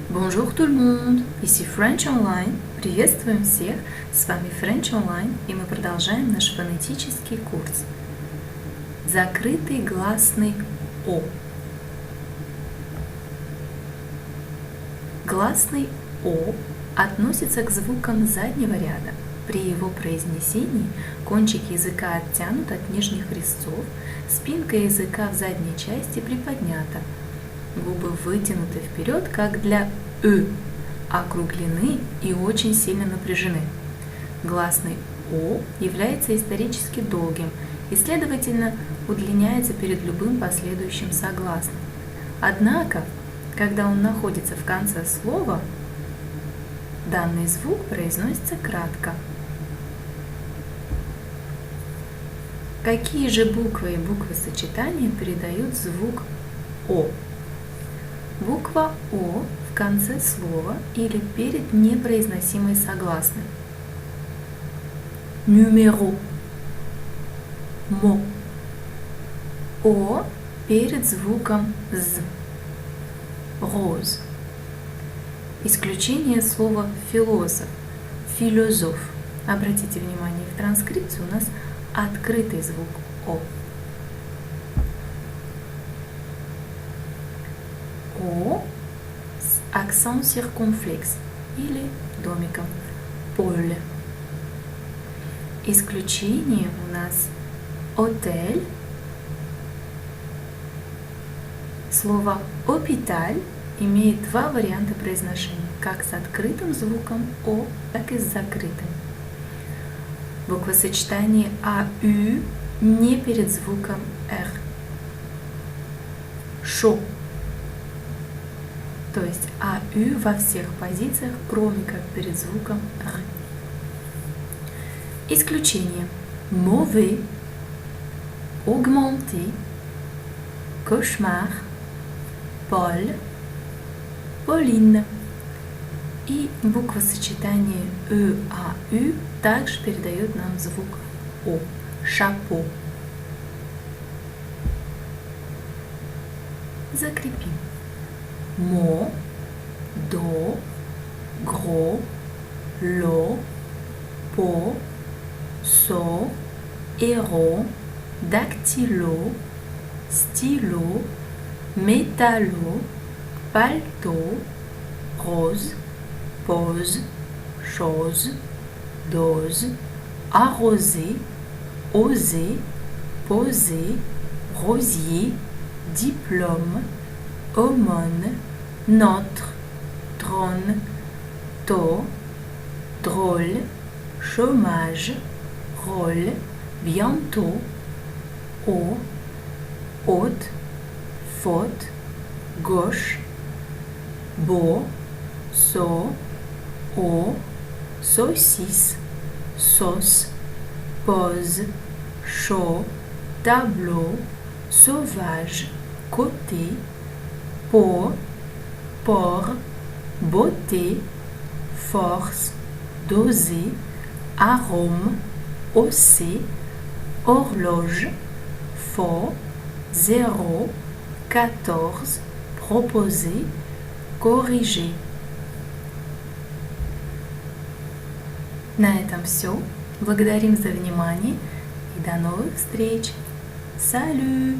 Bonjour tout le monde! Ici French Online. Приветствуем всех! С вами French Online, и мы продолжаем наш фонетический курс. Закрытый гласный О. Гласный О относится к звукам заднего ряда. При его произнесении кончик языка оттянут от нижних резцов, спинка языка в задней части приподнята. Губы вытянуты вперед, как для «ы», округлены и очень сильно напряжены. Гласный «о» является исторически долгим и, следовательно, удлиняется перед любым последующим согласным. Однако, когда он находится в конце слова, данный звук произносится кратко. Какие же буквы и буквосочетания передают звук «о»? Буква «о» в конце слова или перед непроизносимой согласной. Numéro. Мо. «О» перед звуком «з». Rose. Исключение слова «философ», «филозоф». Обратите внимание, в транскрипции у нас открытый звук «о». О с акцент circonflexe или домиком. Поле. Исключение у нас «отель». Слово «hôpital» имеет два варианта произношения, как с открытым звуком «о», так и с закрытым. Буквосочетание «ау» не перед звуком «р». Шо. То есть «ау» во всех позициях, кроме как перед звуком «р». Исключение. Mauvais, augmenté, cauchemar, Paul, Pauline. И буквосочетание «ы-ау» также передает нам звук «о». Chapeau. Закрепим. Мо, до, гро, ло, по, со, héros, dactylo, stylo, métallo, paletot, rose, pose, chose, dose, arrosé, oser, poser, rosier, diplôme, aumône, notre, trône, taux, drôle, chômage, rôle, bientôt, eau, hôte, faute, gauche, beau, saut, eau, saucisse, sauce, pose, chaud, tableau, sauvage, côté, pot, port, beauté, force, doser, arôme, hausser, horloge, faux, 0, 14, proposer, corriger. На этом все. Благодарим за внимание и до новых встреч. Salut!